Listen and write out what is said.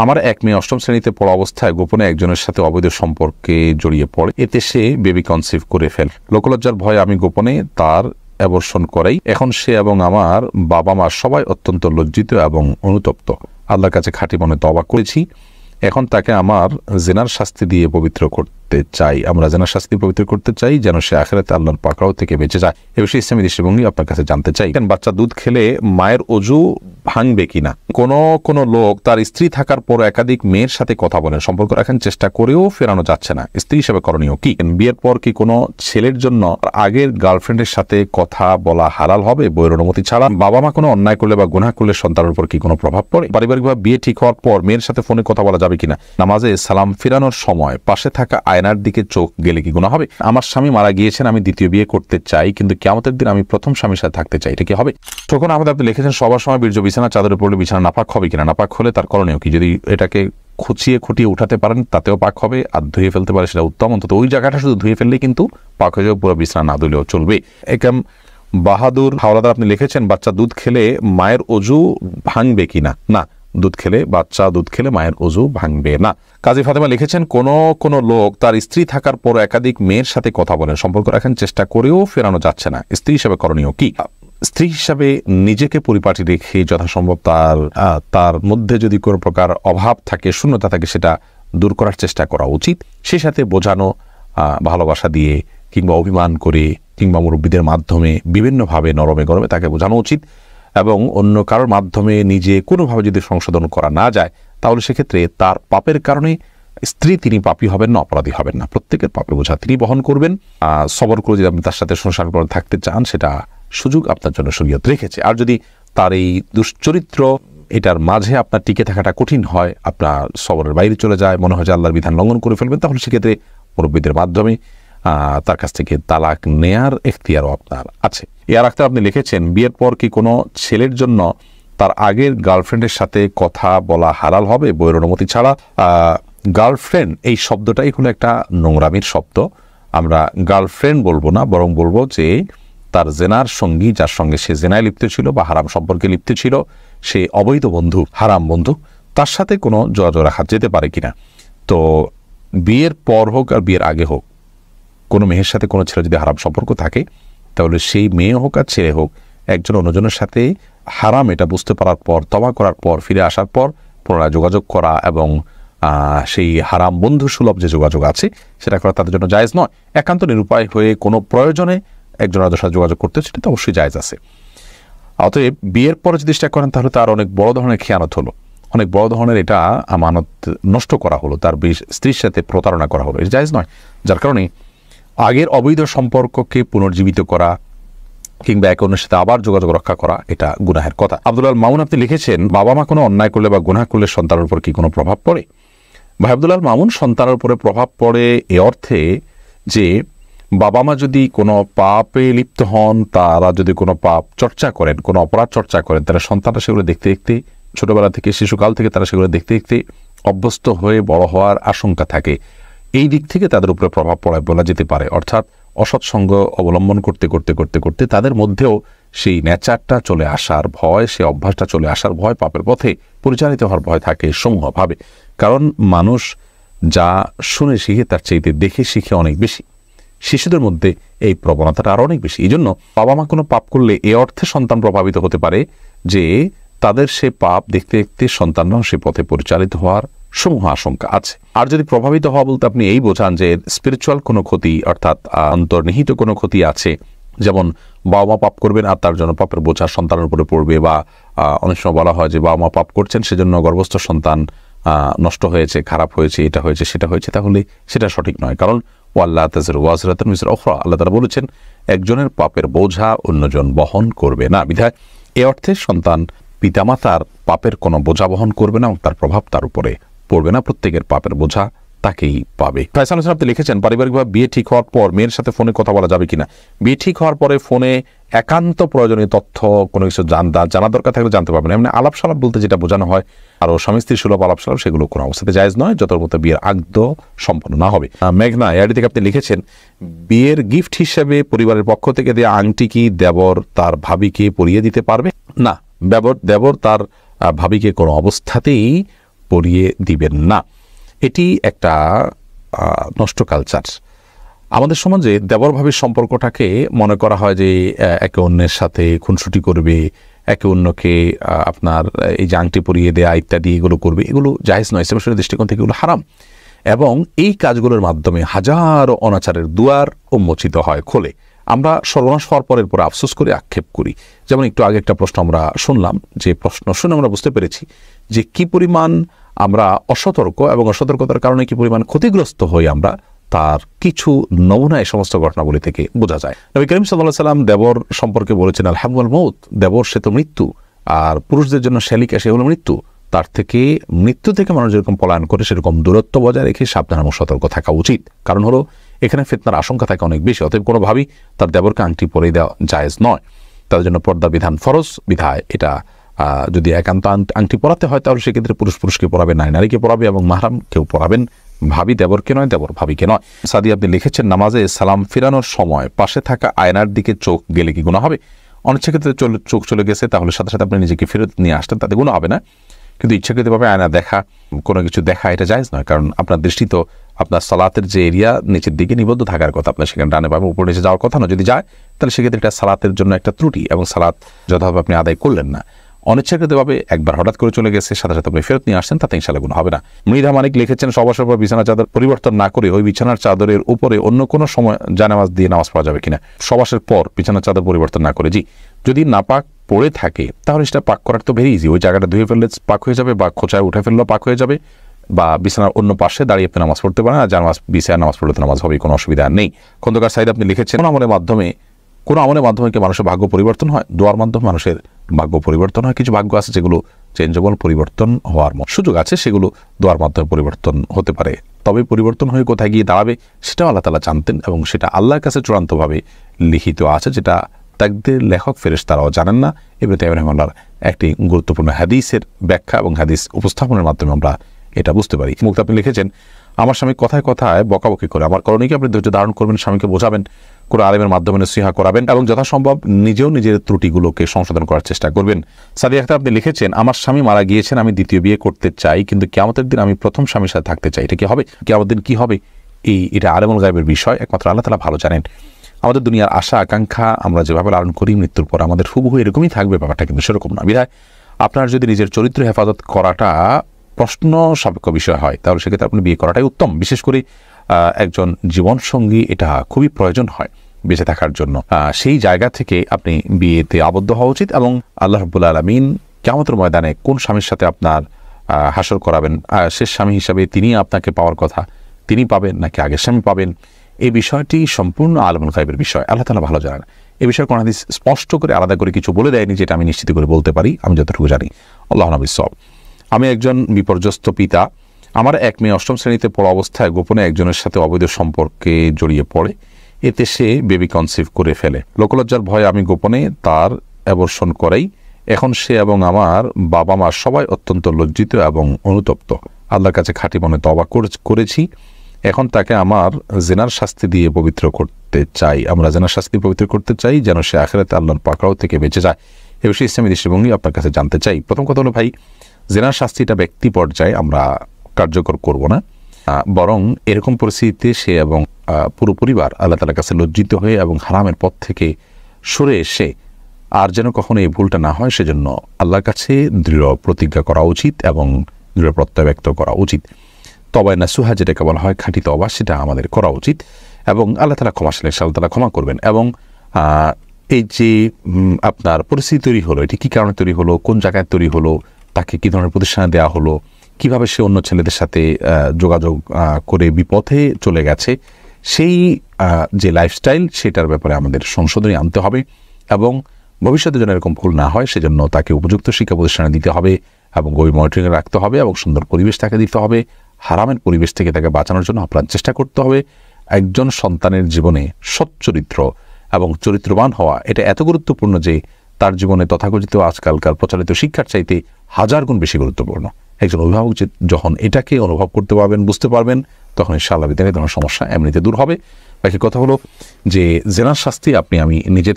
আমার এক মেয়ে অষ্টম শ্রেণীতে পড়া অবস্থায় গোপনে একজনের সাথে অবৈধ সম্পর্কে জড়িয়ে পড়ে, এতে সে বেবি কনসিভ করে ফেলে। লোকলজ্জার ভয়ে আমি গোপনে তার অ্যাবর্শন করাই। এখন সে এবং আমার বাবা মা সবাই অত্যন্ত লজ্জিত এবং অনুতপ্ত। আল্লাহর কাছে খাঁটি মনে তওবা করেছি। এখন তাকে আমার জিনার শাস্তি দিয়ে পবিত্র করতে চাই। আমরা জিনার শাস্তি পবিত্র করতে চাই যেন সে আখিরাতে আল্লাহর পাকড়াও থেকে বেঁচে যায়। এ বিষয়ে ইসলামী দৃষ্টিভঙ্গি আপনার কাছে জানতে চাই। বাচ্চা দুধ খেলে মায়ের অজু ভাঙবে কিনা? কোন লোক তার স্ত্রী থাকার পর একাধিক মেয়ের সাথে কথা বলেন, সম্পর্ক রাখার চেষ্টা করেও ফেরানো যাচ্ছে না, স্ত্রী হিসেবে করণীয় কি? বিয়ের পর কি কোনো ছেলের জন্য আগের গার্লফ্রেন্ডের সাথে কথা বলা হালাল হবে বইয়ের অনুমতি ছাড়া? বাবা মা কোনো অন্যায় করলে বা গুনাহ করলে সন্তানের উপর কি কোনো প্রভাব পড়ে? পারিবারিকভাবে বিয়ে ঠিক হওয়ার পর মেয়ের সাথে ফোনে কথা বলা যাবে কিনা? নামাজে সালাম ফিরানোর সময় পাশে থাকা আয়নার দিকে চোখ গেলে কি গুনাহ হবে? আমার স্বামী মারা গিয়েছেন, আমি দ্বিতীয় বিয়ে করতে চাই, কিন্তু কিয়ামতের দিন আমি প্রথম স্বামীর সাথে থাকতে চাই, এটা কি হবে? তখন আমাদের আপনি লিখেছেন সবার সময় বীর্য বিছানা চাদরে পড়লে বিছানা নাপাক হবে কিনা? নাপাক হলে তার করণীয় কি? যদি এটাকে খুঁটিয়ে উঠাতে পারেন তাতেও পাক হবে, আর ধুয়ে ফেলতে পারে সেটা উত্তম। অন্তত ওই জায়গাটা শুধু ধুয়ে ফেললেই কিন্তু পাক হয়ে যাবে, পুরো বিছানা না ধুলেও চলবে। একাম বাহাদুর হাওলাদার আপনি লিখেছেন বাচ্চা দুধ খেলে মায়ের অজু ভাঙবে কিনা? না, বাচ্চা দুধ খেলে মায়ের অজু ভাঙবে না। কাজী ফাতেমা লিখেছেন কোন লোক তার স্ত্রী থাকার পর একাধিক মেয়ের সাথে কথা বলেন, সম্পর্ক রাখার চেষ্টা করেও ফেরানো যাচ্ছে না, স্ত্রী হিসেবে করণীয় কি? স্ত্রী হিসাবে নিজেকে পরিপাটি রেখে যথাসম্ভব তার মধ্যে যদি কোনো প্রকার অভাব থাকে, শূন্যতা থাকে, সেটা দূর করার চেষ্টা করা উচিত। সেই সাথে বোঝানো, ভালোবাসা দিয়ে কিংবা অভিমান করে কিংবা মুরব্বীদের মাধ্যমে বিভিন্নভাবে নরমে গরমে তাকে বোঝানো উচিত। এবং অন্য কারোর মাধ্যমে নিজে কোনোভাবে যদি সংশোধন করা না যায়, তাহলে সেক্ষেত্রে তার পাপের কারণে স্ত্রী তিনি পাপী হবেন না, অপরাধী হবেন না, প্রত্যেকের পাপের বোঝা তিনি বহন করবেন। সবর করে যদি আপনি তার সাথে সংসার করে থাকতে চান, সেটা সুযোগ আপনার জন্য শরীয়ত রেখেছে। আর যদি তার এই দুশ্চরিত্র এটার মাঝে আপনার টিকে থাকাটা কঠিন হয়, আপনার সবরের বাইরে চলে যায়, মনে হয় যে আল্লাহর বিধান লঙ্ঘন করে ফেলবেন, তাহলে সেক্ষেত্রে মুরব্বীদের মাধ্যমে তার কাছ থেকে তালাক নেয়ার এখতিয়ারও আপনার আছে। এর আখতার আপনি লিখেছেন বিয়ের পর কি কোনো ছেলের জন্য তার আগের গার্লফ্রেন্ডের সাথে কথা বলা হালাল হবে বইয়ের অনুমতি ছাড়া? গার্লফ্রেন্ড এই শব্দটাই হলো একটা নোংরামির শব্দ। আমরা গার্লফ্রেন্ড বলবো না, বরং বলবো যে তার জেনার সঙ্গী, যার সঙ্গে সে জেনায় লিপ্ত ছিল বা হারাম সম্পর্কে লিপ্ত ছিল, সে অবৈধ বন্ধু, হারাম বন্ধু, তার সাথে কোনো যোগাযোগ রাখা যেতে পারে কিনা? তো বিয়ের পর হোক আর বিয়ের আগে হোক, কোনো মেয়ের সাথে কোনো ছেলে যদি হারাম সম্পর্ক থাকে, তাহলে সেই মেয়ে হোক আর ছেলে হোক, একজন অন্যজনের সাথে হারাম এটা বুঝতে পারার পর, তওবা করার পর, ফিরে আসার পর পুনরায় যোগাযোগ করা এবং সেই হারাম বন্ধু সুলভ যে যোগাযোগ আছে সেটা করা তাদের জন্য জায়েজ নয়। একান্ত নিরুপায় হয়ে কোনো প্রয়োজনে একজন আরেকজনের সাথে যোগাযোগ করতে, সেটা তো অবশ্যই জায়েজ আছে। অতএব বিয়ের পরে যদি চেষ্টা করেন, তাহলে তার অনেক বড় ধরনের খেয়ানত হলো, অনেক বড় ধরনের এটা আমানত নষ্ট করা হলো, তার স্ত্রীর সাথে প্রতারণা করা হলো, এটা জায়েজ নয়। যার কারণে আগের অবৈধ সম্পর্ককে পুনর্জীবিত করা কিংবা এক অন্যের সাথে আবার যোগাযোগ রক্ষা করা, এটা গুনাহের কথা। আব্দুল মামুন আপনি লিখেছেন বাবা মা কোনো অন্যায় করলে বা গুনাহ করলে সন্তানের উপর কি কোনো প্রভাব পড়ে? ভাই আব্দুল মামুন, সন্তানের উপরে প্রভাব পড়ে এ অর্থে যে বাবা মা যদি কোনো পাপে লিপ্ত হন, তারা যদি কোনো পাপ চর্চা করেন, কোনো অপরাধ চর্চা করেন, তারা সন্তানরা সেগুলো দেখতে দেখতে, ছোটবেলা থেকে শিশুকাল থেকে তারা সেগুলো দেখতে দেখতে অভ্যস্ত হয়ে বড় হওয়ার আশঙ্কা থাকে। এই দিক থেকে তাদের উপরে প্রভাব পড়ায় বলা যেতে পারে। অর্থাৎ অসৎসঙ্গ অবলম্বন করতে করতে করতে করতে তাদের মধ্যেও সেই নেচারটা চলে আসার ভয়, সেই অভ্যাসটা চলে আসার ভয়, পাপের পথে পরিচালিত হওয়ার ভয় থাকে সমূহভাবে। কারণ মানুষ যা শুনে শিখে তার চাইতে দেখে শিখে অনেক বেশি। শিশুদের মধ্যে এই প্রবণতাটা আরো অনেক বেশি। এই জন্য বাবা মা কোনো পাপ করলে এ অর্থে সন্তান প্রভাবিত হতে পারে যে তাদের সে পাপ দেখতে দেখতে সন্তানরাও সে পথে পরিচালিত হওয়ার সমূহ আশঙ্কা আছে। আর যদি প্রভাবিত হওয়া বলতে আপনি এই বোঝান যে স্পিরিচুয়াল কোনো ক্ষতি, অর্থাৎ অন্তর্নিহিত কোনো ক্ষতি আছে, যেমন বাবা মা পাপ করবেন আর তার জন্য পাপের বোঝা সন্তানের উপরে পড়বে, বা অনেক সময় বলা হয় যে বাবা মা পাপ করছেন সেজন্য গর্ভস্থ সন্তান নষ্ট হয়েছে, খারাপ হয়েছে, এটা হয়েছে, সেটা হয়েছে, তাহলে সেটা সঠিক নয়। কারণ ওয়াল্লাহ তাযিরু ওয়াজিরাতুন বিজরি উখরা, আল্লাহ তাআলা বলেছেন একজনের পাপের বোঝা অন্যজন বহন করবে না। বিধায় এ অর্থে সন্তান পিতামাতার পাপের কোনো বোঝা বহন করবে না এবং তার প্রভাব তার উপরে পড়বে না, প্রত্যেকের পাপের বোঝা তাকেই পাবে। ফয়সাল হোসেন আপনি লিখেছেন পারিবারিকভাবে বিয়ে ঠিক হওয়ার পর মেয়ের সাথে ফোনে কথা বলা যাবে কিনা? বিয়ে ঠিক হওয়ার পরে ফোনে একান্ত প্রয়োজনীয় তথ্য কোনো কিছু জানা দরকার থাকলে জানতে পারবেন। এমনি আলাপ সালাপ বলতে যেটা বোঝানো হয় আরও স্বামী স্ত্রী সুলভ আলাপ সালাপ, সেগুলো কোনো অবস্থাতে জায়েজ নয় যতর মতো বিয়ের আগদ সম্পন্ন না হবে। মেঘনা এআইডি থেকে আপনি লিখেছেন বিয়ের গিফট হিসেবে পরিবারের পক্ষ থেকে দেওয়া আংটি কি দেবর তার ভাবিকে পরিয়ে দিতে পারবে? না, দেবর তার ভাবিকে কোনো অবস্থাতেই পরিয়ে দিবেন না। এটি একটা নষ্ট কালচার। আমাদের সমাজে দেবর ভাবির সম্পর্কটাকে মনে করা হয় যে একে অন্যের সাথে খুনসুটি করবে, একে অন্যকে আপনার এই যে আংটি পরিয়ে দেয়া ইত্যাদি এগুলো করবে, এগুলো জায়েজ নয়। ইসলামের দৃষ্টিকোণ থেকে এগুলো হারাম, এবং এই কাজগুলোর মাধ্যমে হাজারো অনাচারের দুয়ার উন্মোচিত হয়, খোলে। আমরা সর্বনাশ হওয়ার পরের পরে আফসোস করে আক্ষেপ করি। যেমন একটু আগে একটা প্রশ্ন আমরা শুনলাম, যে প্রশ্ন শুনে আমরা বুঝতে পেরেছি যে কি পরিমাণ আমরা অসতর্ক, এবং অসতর্কতার কারণে কি পরিমাণ ক্ষতিগ্রস্ত হই আমরা, তার কিছু নমুনা এই সমস্ত ঘটনাবলী থেকে বোঝা যায়। নবী করিম সাল্লাল্লাহু আলাইহি ওয়াসাল্লাম দেবর সম্পর্কে বলেছেন, আল হাম ওয়াল মউত, দেবর সে তো মৃত্যু, আর পুরুষদের জন্য শ্যালিকা সে হলো মৃত্যু। তার থেকে, মৃত্যু থেকে মানুষ যেরকম পলায়ন করে সেরকম দূরত্ব বজায় রেখে সাবধান এবং সতর্ক থাকা উচিত। কারণ হলো এখানে ফিতনার আশঙ্কা থাকে অনেক বেশি। অতএব কোনোভাবেই তার দেবরকে আংটি পরে দেওয়া জায়েজ নয়। তাদের জন্য পর্দা বিধান ফরজ বিধায় এটা যদি একান্ত আংটি পরাতে হয় তাহলে সেক্ষেত্রে পুরুষকে পরাবে, নারীকে পরাবে, এবং মাহরাম কেউ পরাবেন, ভাবি দেবরকে নয়, দেবর ভাবিকে নয়। সাদি আপনি লিখেছেন, নামাজে সালাম ফেরানোর সময় পাশে থাকা আয়নার দিকে চোখ গেলে কি গুনাহ হবে? অনিচ্ছাকৃত চোখ চলে গেছে, তাহলে সাথে সাথে আপনি নিজেকে ফেরত নিয়ে আসতেন, তাতে গুনাহ হবে না। কিন্তু ইচ্ছাকৃতভাবে আয়না দেখা, কোনো কিছু দেখা, এটা জায়েজ নয়। কারণ আপনার দৃষ্টি তো আপনার সালাতের যে এরিয়া নিচের দিকে নিবদ্ধ থাকার কথা, আপনার সেখানে ডানে বামে উপরে নিচে যাওয়ার কথা না। যদি যায় তাহলে সেক্ষেত্রে এটা সালাতের জন্য একটা ত্রুটি, এবং সালাত যথাভাবে আপনি আদায় করলেন না। অনিচ্ছাকৃতভাবে একবার হঠাৎ করে চলে গেছে, সাথে সাথে আপনি ফেরত নিয়ে আসছেন, তাতে ইনশাআল্লাহ গুনাহ হবে না। মৃধা মানিক লিখেছেন, সবার পর বিছানার চাদর পরিবর্তন না করে ওই বিছানার চাদরের উপরে অন্য কোনো সময় জানামাজ দিয়ে নামাজ পড়া যাবে কিনা? সবাসের পর বিছানার চাদর পরিবর্তন না করে, জি। যদি নাপাক পড়ে থাকে তাহলে সেটা পাক করার তো ভেরি ইজি। ওই জায়গাটা ধুয়ে ফেললে পাক হয়ে যাবে, বা খোঁচায় উঠে ফেললেও পাক হয়ে যাবে, বা বিছানার অন্য পাশে দাঁড়িয়ে আপনি নামাজ পড়তে পারেন। আর জানামাজ বিছায় নামাজ পড়লে তো নামাজ হবে, কোনো অসুবিধা নেই। খন্দকার সাইদ আপনি লিখেছেন, কোনো আমলের মাধ্যমে কি মানুষের ভাগ্য পরিবর্তন হয়? দোয়ার মাধ্যমে মানুষের ভাগ্য পরিবর্তন হয়। কিছু ভাগ্য আছে যেগুলো চেঞ্জেবল, পরিবর্তন হওয়ার সুযোগ আছে, সেগুলো দোয়ার মাধ্যমে পরিবর্তন হতে পারে। তবে পরিবর্তন হয়ে কোথায় গিয়ে দাঁড়াবে সেটাও আল্লাহ তাআলা জানতেন, এবং সেটা আল্লাহর কাছে চূড়ান্তভাবে লিখিত আছে, যেটা তাকদীর লেখক ফেরেশতারাও জানেন না। ইবনে তাইমিয়া রাহিমাহুল্লাহর একটি গুরুত্বপূর্ণ হাদিসের ব্যাখ্যা এবং হাদিস উপস্থাপনের মাধ্যমে আমরা এটা বুঝতে পারি। মুক্তা আপনি লিখেছেন, আমার স্বামী কথায় কথায় বকাবকি করে, আমার করণীয় কি? আপনি ধৈর্য ধারণ করবেন, স্বামীকে বোঝাবেন, কোনো আলেমের মাধ্যমে নসিহা করাবেন, এবং যথাসম্ভব নিজেও নিজের ত্রুটিগুলোকে সংশোধন করার চেষ্টা করবেন। সাদিয়া আক্তার আপনি লিখেছেন, আমার স্বামী মারা গিয়েছেন, আমি দ্বিতীয় বিয়ে করতে চাই, কিন্তু কিয়ামতের দিন আমি প্রথম স্বামীর সাথে থাকতে চাই, এটা কি হবে? কিয়ামতের দিন কি হবে? এটা আলেমুল গায়বের বিষয়, একমাত্র আল্লাহ তাআলা ভালো জানেন। আমাদের দুনিয়ার আশা আকাঙ্ক্ষা আমরা যেভাবে লালন করি, মৃত্যুর পর আমাদের হুবহু এরকমই থাকবে, ব্যাপারটা কিন্তু সেরকম না। বিধায় আপনার যদি নিজের চরিত্র হেফাজত করাটা প্রশ্ন সাপেক্ষ বিষয় হয়, তাহলে সেক্ষেত্রে আপনি বিয়ে করাটাই উত্তম। বিশেষ করে একজন জীবনসঙ্গী এটা খুবই প্রয়োজন হয় বেঁচে থাকার জন্য। সেই জায়গা থেকে আপনি বিয়েতে আবদ্ধ হওয়া উচিত, এবং আল্লাহ রাব্বুল আলামিন কিয়ামতের ময়দানে কোন স্বামীর সাথে আপনার হাসর করাবেন, শেষ স্বামী হিসাবে তিনি আপনাকে পাওয়ার কথা, তিনি পাবেন নাকি আগের স্বামী পাবেন, এই বিষয়টি সম্পূর্ণ আলেমুল গায়বের বিষয়, আল্লাহ তাআলা ভালো জানেন। এই বিষয়ে কোন হাদিস স্পষ্ট করে আলাদা করে কিছু বলে দেয়নি, যেটা আমি নিশ্চিত করে বলতে পারি আমি যতটুকু জানি। আল্লাহু বিসওয়াব। আমি একজন বিপর্যস্ত পিতা। আমার এক মেয়ে অষ্টম শ্রেণীতে পড়া অবস্থায় গোপনে একজনের সাথে অবৈধ সম্পর্কে জড়িয়ে পড়ে, এতে সে বেবি কনসিভ করে ফেলে। লোকলজ্জার ভয়ে আমি গোপনে তার অ্যাবর্শন করাই। এখন সে এবং আমার বাবা মা সবাই অত্যন্ত লজ্জিত এবং অনুতপ্ত। আল্লাহর কাছে খাঁটি মনে তওবা করেছি। এখন তাকে আমার জিনার শাস্তি দিয়ে পবিত্র করতে চাই। আমরা জিনার শাস্তি পবিত্র করতে চাই যেন সে আখিরাতে আল্লাহর পাকড়াও থেকে বেঁচে যায়। এ বিষয়ে ইসলামী দৃষ্টিভঙ্গি আপনার কাছে জানতে চাই। প্রথম কথা হলো ভাই, জিনার শাস্তিটা ব্যক্তি পর্যায়ে আমরা কার্যকর করব না, বরং এরকম পরিস্থিতিতে সে এবং পুরো পরিবার আল্লাহ তাআলার কাছে লজ্জিত হয়ে এবং হারামের পথ থেকে সরে এসে আর যেন কখনো এই ভুলটা না হয় সেজন্য আল্লাহর কাছে দৃঢ় প্রতিজ্ঞা করা উচিত এবং দৃঢ় প্রত্যয় ব্যক্ত করা উচিত। তওবা নাসুহা যেটাকে বলা হয়, খাঁটি তওবা, সেটা আমাদের করা উচিত, এবং আল্লাহ তাআলা ক্ষমাশীল, আল্লাহ তাআলা ক্ষমা করবেন। এবং এই যে আপনার পরিস্থিতি তৈরি হলো, এটি কী কারণে তৈরি হলো, কোন জায়গায় তৈরি হলো, তাকে কী ধরনের প্রতিষ্ঠানে দেওয়া হলো, কিভাবে সে অন্য ছেলেদের সাথে যোগাযোগ করে বিপথে চলে গেছে, সেই যে লাইফস্টাইল সেটার ব্যাপারে আমাদের সংশোধনী আনতে হবে, এবং ভবিষ্যতে যেন এরকম ভুল না হয় সেজন্য তাকে উপযুক্ত শিক্ষা প্রতিষ্ঠানে দিতে হবে, এবং গভীর মনিটরিংয়ে রাখতে হবে, এবং সুন্দর পরিবেশ তাকে দিতে হবে। হারামের পরিবেশ থেকে তাকে বাঁচানোর জন্য আপনার চেষ্টা করতে হবে। একজন সন্তানের জীবনে সচ্চরিত্র এবং চরিত্রবান হওয়া এটা এত গুরুত্বপূর্ণ যে তার জীবনে তথাকথিত আজকালকার প্রচলিত শিক্ষার চাইতে 1000 গুণ বেশি গুরুত্বপূর্ণ। একজন অভিভাবক যখন এটাকে অনুভব করতে পারবেন, বুঝতে পারবেন, তখন ইনশাআল্লাহ বিদ্যালয় ধরনের সমস্যা এমনিতে দূর হবে। বাকি কথা হলো যে জিনার শাস্তি আমি নিজে